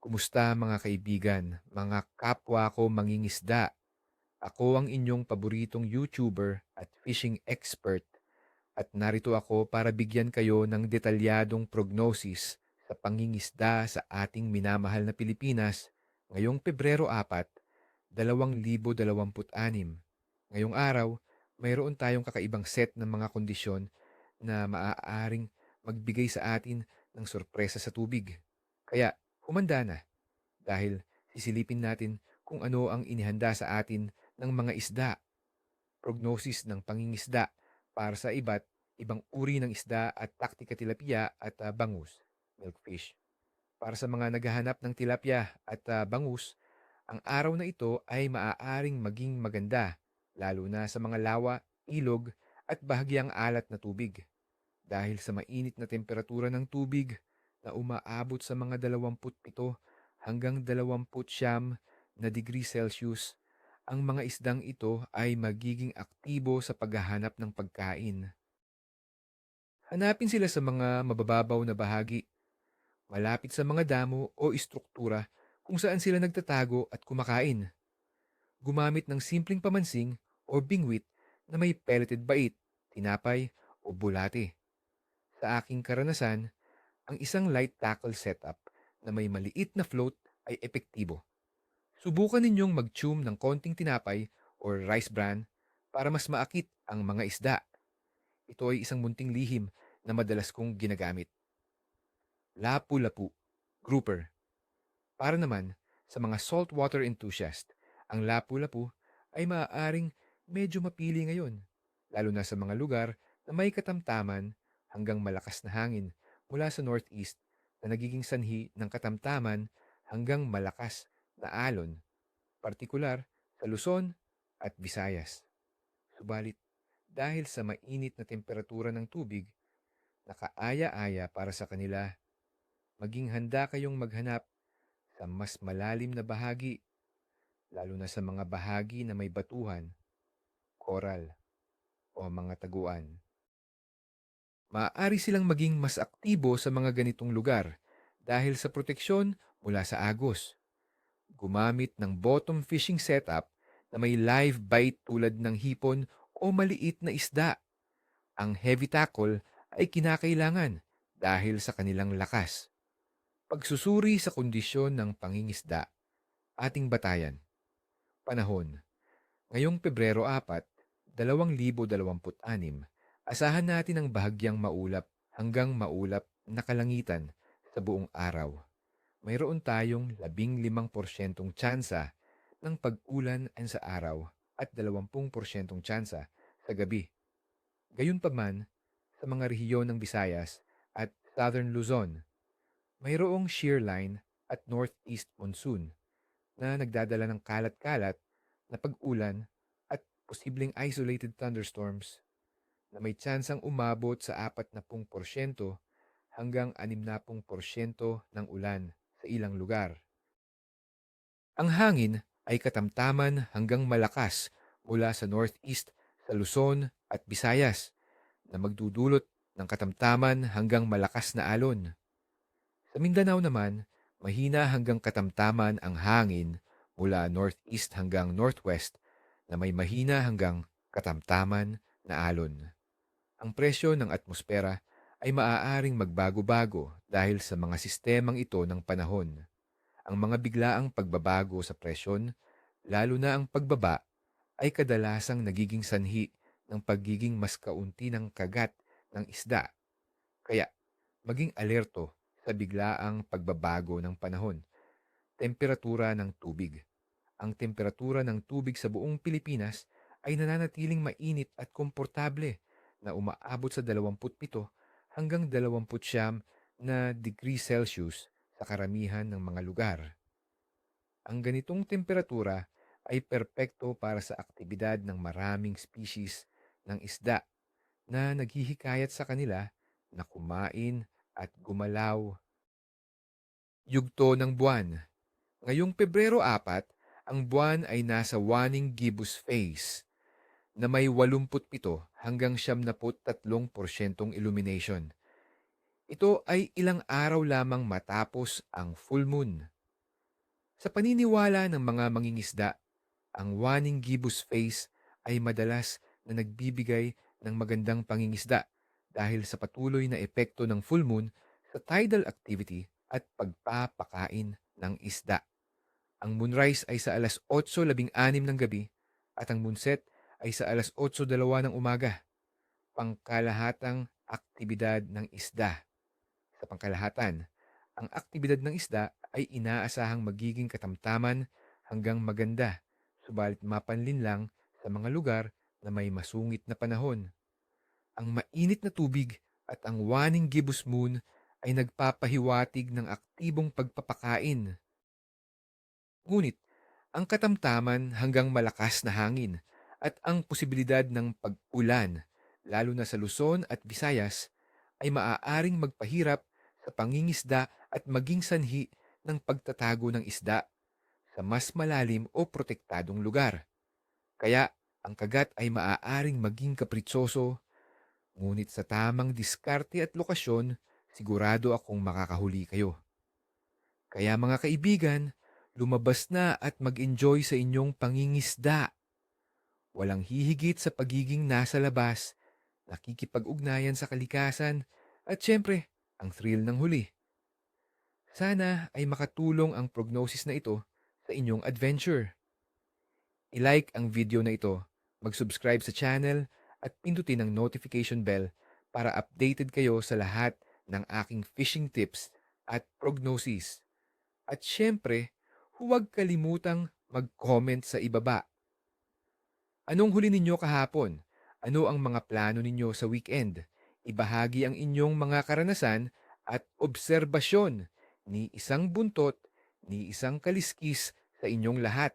Kumusta mga kaibigan, mga kapwa ko mangingisda? Ako ang inyong paboritong YouTuber at fishing expert at narito ako para bigyan kayo ng detalyadong prognosis sa pangingisda sa ating minamahal na Pilipinas ngayong Pebrero 4, 2026. Ngayong araw, mayroon tayong kakaibang set ng mga kondisyon na maaaring magbigay sa atin ng sorpresa sa tubig. Kaya, humanda na dahil sisilipin natin kung ano ang inihanda sa atin ng mga isda, prognosis ng pangingisda para sa iba't ibang uri ng isda at taktika tilapia at bangus, milkfish. Para sa mga naghahanap ng tilapia at bangus, ang araw na ito ay maaaring maging maganda, lalo na sa mga lawa, ilog at bahagyang alat na tubig. Dahil sa mainit na temperatura ng tubig na umaabot sa mga 27 hanggang 29 na degree Celsius, ang mga isdang ito ay magiging aktibo sa paghahanap ng pagkain. Hanapin sila sa mga mabababaw na bahagi, malapit sa mga damo o istruktura kung saan sila nagtatago at kumakain. Gumamit ng simpleng pamansing o bingwit na may pelleted bait, tinapay o bulate. Sa aking karanasan, ang isang light tackle setup na may maliit na float ay epektibo. Subukan ninyong mag-tune ng konting tinapay or rice bran para mas maakit ang mga isda. Ito ay isang munting lihim na madalas kong ginagamit. Lapu-lapu, grouper. Para naman sa mga saltwater enthusiast, ang lapu-lapu ay maaaring medyo mapili ngayon, lalo na sa mga lugar na may katamtaman hanggang malakas na hangin mula sa northeast na nagiging sanhi ng katamtaman hanggang malakas na alon, partikular sa Luzon at Visayas. Subalit, dahil sa mainit na temperatura ng tubig, nakaaya-aya para sa kanila, maging handa kayong maghanap sa mas malalim na bahagi, lalo na sa mga bahagi na may batuhan, koral, o mga taguan. Maaari silang maging mas aktibo sa mga ganitong lugar dahil sa proteksyon mula sa agos. Gumamit ng bottom fishing setup na may live bite tulad ng hipon o maliit na isda. Ang heavy tackle ay kinakailangan dahil sa kanilang lakas. Pagsusuri sa kondisyon ng pangingisda, ating batayan. Panahon. Ngayong Pebrero 4, 2026, asahan natin ang bahagyang maulap hanggang maulap na kalangitan sa buong araw. Mayroon tayong 15% tsansa ng pag-ulan sa araw at 20% tsansa sa gabi. Gayunpaman, sa mga rehiyon ng Visayas at Southern Luzon, mayroong shear line at northeast monsoon na nagdadala ng kalat-kalat na pag-ulan at posibleng isolated thunderstorms na may tsansang umabot sa 40% hanggang 60% ng ulan sa ilang lugar. Ang hangin ay katamtaman hanggang malakas mula sa northeast sa Luzon at Visayas na magdudulot ng katamtaman hanggang malakas na alon. Sa Mindanao naman, mahina hanggang katamtaman ang hangin mula northeast hanggang northwest na may mahina hanggang katamtaman na alon. Ang presyo ng atmosfera ay maaaring magbago-bago dahil sa mga sistemang ito ng panahon. Ang mga biglaang pagbabago sa presyon, lalo na ang pagbaba, ay kadalasang nagiging sanhi ng pagiging mas kaunti ng kagat ng isda. Kaya, maging alerto sa biglaang pagbabago ng panahon. Temperatura ng tubig. Ang temperatura ng tubig sa buong Pilipinas ay nananatiling mainit at komportable na umaabot sa 27 hanggang 29 na degree Celsius sa karamihan ng mga lugar. Ang ganitong temperatura ay perpekto para sa aktibidad ng maraming species ng isda na naghihikayat sa kanila na kumain at gumalaw. Yugto ng buwan. Ngayong Pebrero 4, ang buwan ay nasa waning gibbous phase na may 87 hanggang 73% illumination. Ito ay ilang araw lamang matapos ang full moon. Sa paniniwala ng mga mangingisda, ang waning gibbous phase ay madalas na nagbibigay ng magandang pangingisda dahil sa patuloy na epekto ng full moon sa tidal activity at pagpapakain ng isda. Ang moonrise ay sa alas 8:16 ng gabi at ang moonset ay sa alas 8:02 ng umaga. Pangkalahatang aktibidad ng isda. Sa pangkalahatan, ang aktibidad ng isda ay inaasahang magiging katamtaman hanggang maganda, subalit mapanlin lang sa mga lugar na may masungit na panahon. Ang mainit na tubig at ang waning gibbous moon ay nagpapahiwatig ng aktibong pagpapakain. Ngunit, ang katamtaman hanggang malakas na hangin at ang posibilidad ng pag-ulan, lalo na sa Luzon at Visayas, ay maaaring magpahirap sa pangingisda at maging sanhi ng pagtatago ng isda sa mas malalim o protektadong lugar. Kaya, ang kagat ay maaaring maging kapritsoso, ngunit sa tamang diskarte at lokasyon, sigurado akong makakahuli kayo. Kaya mga kaibigan, lumabas na at mag-enjoy sa inyong pangingisda. Walang hihigit sa pagiging nasa labas, nakikipag-ugnayan sa kalikasan, at syempre, ang thrill ng huli. Sana ay makatulong ang prognosis na ito sa inyong adventure. I-like ang video na ito, mag-subscribe sa channel at pindutin ang notification bell para updated kayo sa lahat ng aking fishing tips at prognosis. At syempre, huwag kalimutang mag-comment sa ibaba. Anong huli ninyo kahapon? Ano ang mga plano ninyo sa weekend? Ibahagi ang inyong mga karanasan at obserbasyon ni isang buntot, ni isang kaliskis sa inyong lahat.